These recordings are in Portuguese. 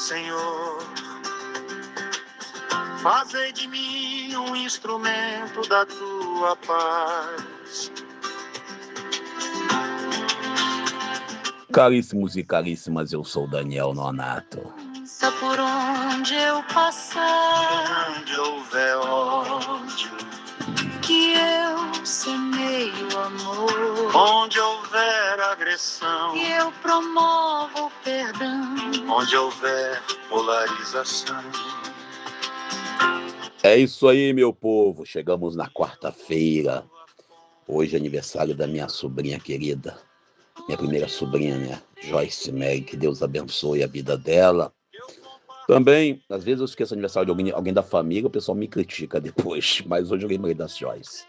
Senhor, fazei de mim um instrumento da tua paz. Caríssimos e caríssimas, eu sou Daniel Nonato. Por onde eu passar, onde houver ódio, que eu semeio amor. Onde houver agressão, que eu promovo o perdão. Onde houver polarização. É isso aí, meu povo. Chegamos na quarta-feira. Hoje é aniversário da minha sobrinha querida. Minha primeira sobrinha, né? Joyce Mary. Que Deus abençoe a vida dela. Também, às vezes eu esqueço o aniversário de alguém da família, o pessoal me critica depois, mas hoje eu lembrei da Joyce.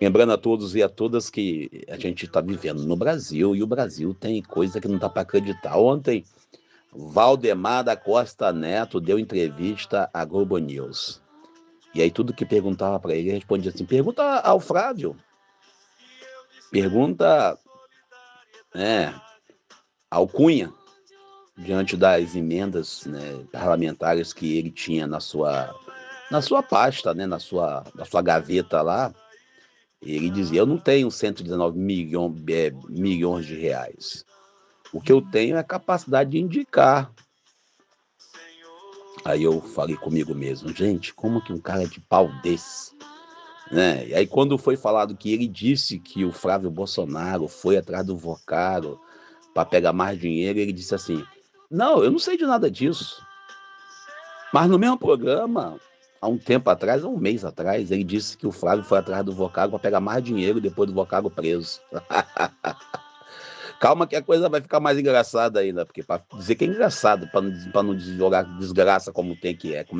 Lembrando a todos e a todas que a gente está vivendo no Brasil, e o Brasil tem coisa que não dá para acreditar. Ontem, Valdemar da Costa Neto deu entrevista à Globo News. E aí tudo que perguntava para ele, ele respondia assim, pergunta ao Flávio, pergunta ao Cunha, diante das emendas, né, parlamentares que ele tinha na sua pasta, né, na sua gaveta lá. Ele dizia, eu não tenho 119 milhões de reais. O que eu tenho é a capacidade de indicar. Aí eu falei comigo mesmo, gente, como que um cara de pau desse, né? E aí quando foi falado que ele disse que o Flávio Bolsonaro foi atrás do Vocaro para pegar mais dinheiro, ele disse assim, não, eu não sei de nada disso. Mas no mesmo programa, há um tempo atrás, um mês atrás, ele disse que o Flávio foi atrás do Vocaro para pegar mais dinheiro depois do Vocaro preso. Calma que a coisa vai ficar mais engraçada ainda, porque para dizer que é engraçado, para não jogar desgraça como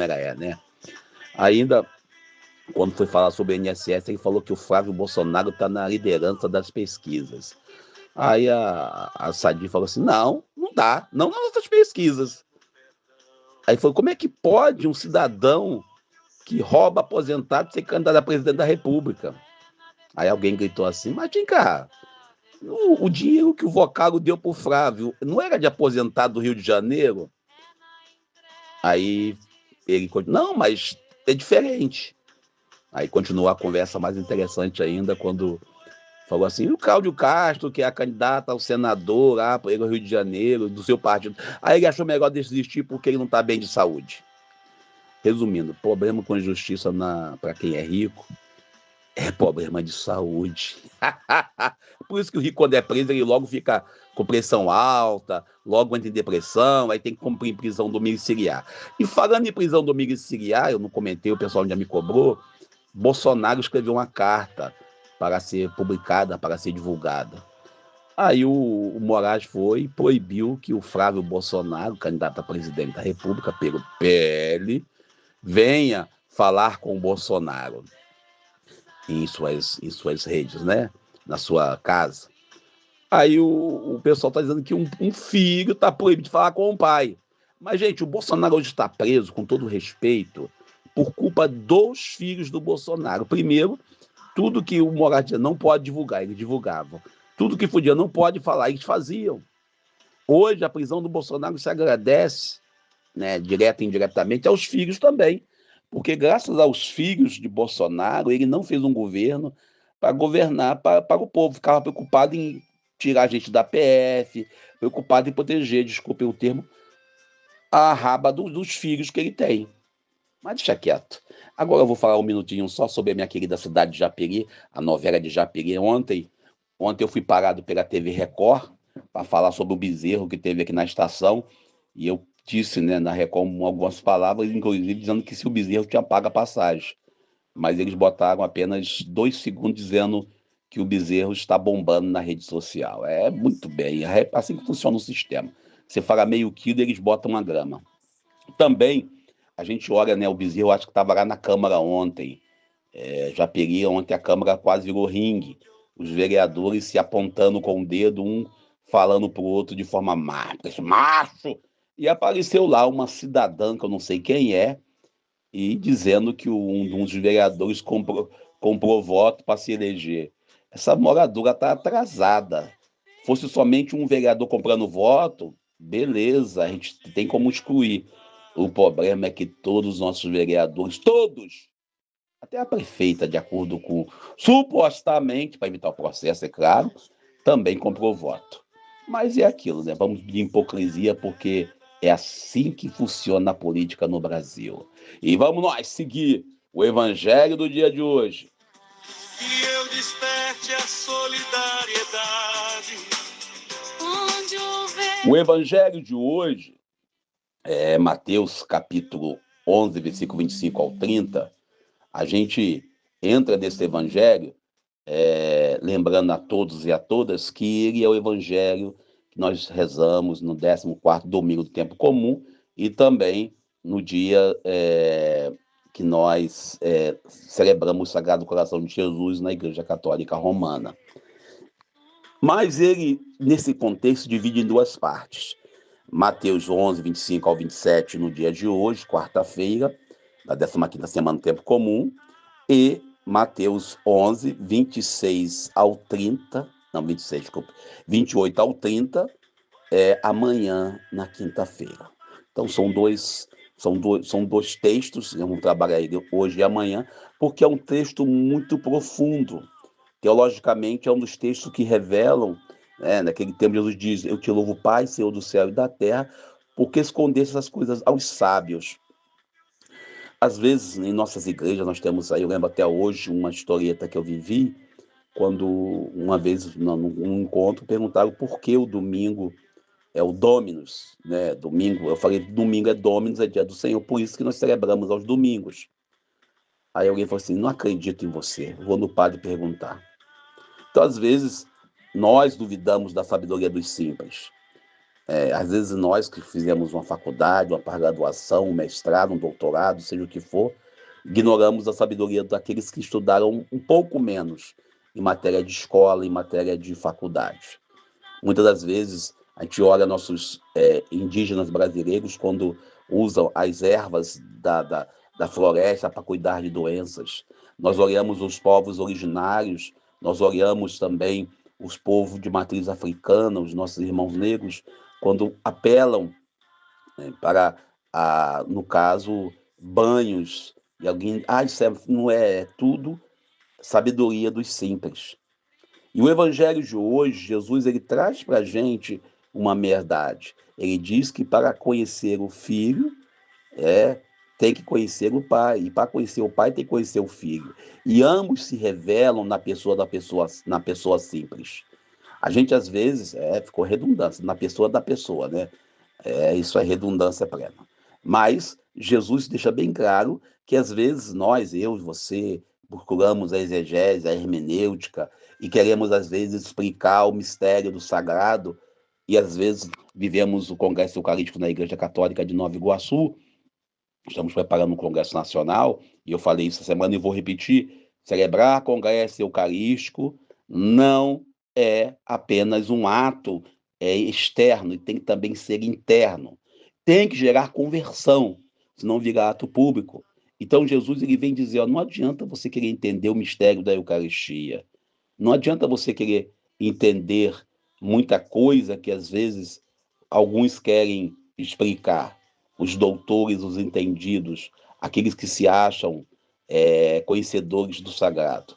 era, né? Ainda, quando foi falar sobre o INSS, ele falou que o Flávio Bolsonaro está na liderança das pesquisas. Aí a Sadi falou assim, não dá, não nas outras pesquisas. Aí falou, como é que pode um cidadão que rouba aposentado ser candidato a presidente da República? Aí alguém gritou assim, mas vem cá, o dinheiro que o Vocaro deu pro Flávio não era de aposentado do Rio de Janeiro? Aí ele continuou, não, mas é diferente. Aí continuou a conversa mais interessante ainda quando falou assim, e o Cláudio Castro, que é a candidata ao senador lá pelo Rio de Janeiro, do seu partido. Aí ele achou melhor desistir porque ele não está bem de saúde. Resumindo, problema com justiça para quem é rico é problema de saúde. Por isso que o rico, quando é preso, ele logo fica com pressão alta, logo entra em depressão, aí tem que cumprir em prisão domiciliar. E falando em prisão domiciliar, eu não comentei, o pessoal já me cobrou, Bolsonaro escreveu uma carta para ser publicada, para ser divulgada. Aí o Moraes foi e proibiu que o Flávio Bolsonaro, candidato a presidente da República pelo PL, venha falar com o Bolsonaro em suas redes, né? Na sua casa. Aí o pessoal está dizendo que um filho está proibido de falar com o pai. Mas, gente, o Bolsonaro hoje está preso, com todo respeito, por culpa dos filhos do Bolsonaro. Primeiro, tudo que o Moraes dizia não pode divulgar, eles divulgavam. Tudo que podia não pode falar, eles faziam. Hoje, a prisão do Bolsonaro se agradece, né, direta e indiretamente, aos filhos também. Porque graças aos filhos de Bolsonaro, ele não fez um governo para governar para o povo. Ficava preocupado em tirar a gente da PF, preocupado em proteger, desculpem o termo, a raba dos filhos que ele tem. Mas deixa quieto. Agora eu vou falar um minutinho só sobre a minha querida cidade de Japeri, a novela de Japeri. Ontem eu fui parado pela TV Record para falar sobre o bezerro que teve aqui na estação, e eu disse, né, na Record algumas palavras, inclusive dizendo que se o bezerro tinha pago a passagem. Mas eles botaram apenas 2 segundos dizendo que o bezerro está bombando na rede social. É muito bem, é assim que funciona o sistema. Você fala meio quilo, eles botam uma grama. Também, a gente olha, né, o bezerro, acho que estava lá na Câmara ontem. Japeri, ontem a Câmara quase virou ringue. Os vereadores se apontando com o dedo, um falando para o outro de forma macho. E apareceu lá uma cidadã, que eu não sei quem é, e dizendo que um dos vereadores comprou voto para se eleger. Essa moradora está atrasada. Fosse somente um vereador comprando voto, beleza, a gente tem como excluir. O problema é que todos os nossos vereadores, todos, até a prefeita, de acordo com, supostamente, para evitar o processo, é claro, também comprou voto. Mas é aquilo, né? Vamos de hipocrisia, porque é assim que funciona a política no Brasil. E vamos nós seguir o evangelho do dia de hoje. Que eu desperte a solidariedade. Onde houver O evangelho de hoje é Mateus capítulo 11, versículo 25 ao 30. A gente entra nesse evangelho lembrando a todos e a todas que ele é o evangelho que nós rezamos no 14º domingo do tempo comum e também no dia que nós celebramos o Sagrado Coração de Jesus na Igreja Católica Romana. Mas ele, nesse contexto, divide em duas partes. Mateus 11, 25 ao 27, no dia de hoje, quarta-feira, da 15ª semana do tempo comum, e Mateus 11, 26 ao 30, não, 26, desculpa, 28 ao 30, amanhã, na quinta-feira. Então, são dois textos, eu vou trabalhar ele hoje e amanhã, porque é um texto muito profundo. Teologicamente, é um dos textos que revelam, naquele tempo Jesus diz, eu te louvo, Pai, Senhor do céu e da terra, porque escondeste essas coisas aos sábios. Às vezes, em nossas igrejas, nós temos aí, eu lembro até hoje, uma historieta que eu vivi, quando uma vez, num encontro, perguntaram por que o domingo é o Dominus, né? Domingo, eu falei, domingo é Dominus, é dia do Senhor, por isso que nós celebramos aos domingos. Aí alguém falou assim, não acredito em você, vou no padre perguntar. Então, às vezes, nós duvidamos da sabedoria dos simples. Às vezes, nós que fizemos uma faculdade, uma pós-graduação, um mestrado, um doutorado, seja o que for, ignoramos a sabedoria daqueles que estudaram um pouco menos em matéria de escola, em matéria de faculdade. Muitas das vezes, a gente olha nossos indígenas brasileiros quando usam as ervas da floresta para cuidar de doenças. Nós olhamos os povos originários, nós olhamos também os povos de matriz africana, os nossos irmãos negros, quando apelam para, no caso, banhos, e alguém, isso não é tudo sabedoria dos simples. E o evangelho de hoje, Jesus, ele traz para a gente uma verdade. Ele diz que para conhecer o Filho, tem que conhecer o Pai. E para conhecer o Pai, tem que conhecer o Filho. E ambos se revelam na pessoa simples. A gente, às vezes, ficou redundância, na pessoa da pessoa, né? Isso é redundância plena. Mas Jesus deixa bem claro que, às vezes, nós, eu e você, procuramos a exegese, a hermenêutica, e queremos, às vezes, explicar o mistério do sagrado, e, às vezes, vivemos o Congresso Eucarístico na Igreja Católica de Nova Iguaçu, estamos preparando um Congresso Nacional, e eu falei isso essa semana e vou repetir, celebrar Congresso Eucarístico não é apenas um ato externo, e tem que também ser interno. Tem que gerar conversão, senão vira ato público. Então Jesus ele vem dizer, não adianta você querer entender o mistério da Eucaristia, não adianta você querer entender muita coisa que às vezes alguns querem explicar, os doutores, os entendidos, aqueles que se acham conhecedores do sagrado.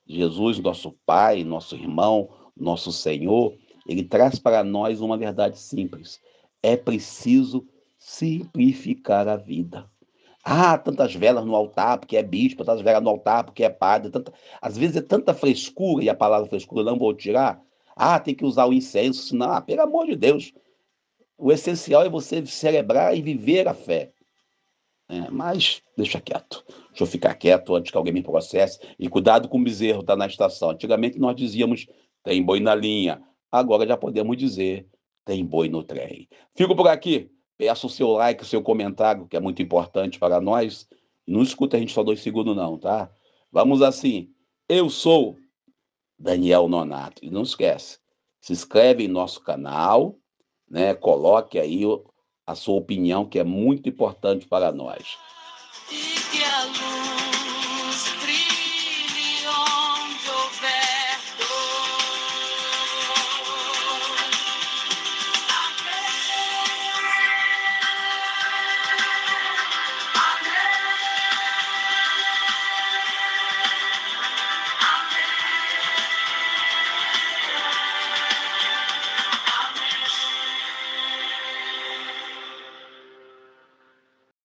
Jesus, nosso Pai, nosso irmão, nosso Senhor, ele traz para nós uma verdade simples. É preciso simplificar a vida. Tantas velas no altar porque é bispo, tantas velas no altar porque é padre. Às vezes é tanta frescura, e a palavra frescura não vou tirar. Tem que usar o incenso, senão, pelo amor de Deus. O essencial é você celebrar e viver a fé. Mas deixa quieto. Deixa eu ficar quieto antes que alguém me processe. E cuidado com o bezerro, tá na estação. Antigamente nós dizíamos, tem boi na linha. Agora já podemos dizer, tem boi no trem. Fico por aqui. Peço o seu like, o seu comentário, que é muito importante para nós. Não escuta a gente só 2 segundos não, tá? Vamos assim. Eu sou Daniel Nonato. E não esquece, se inscreve em nosso canal, né? Coloque aí a sua opinião, que é muito importante para nós.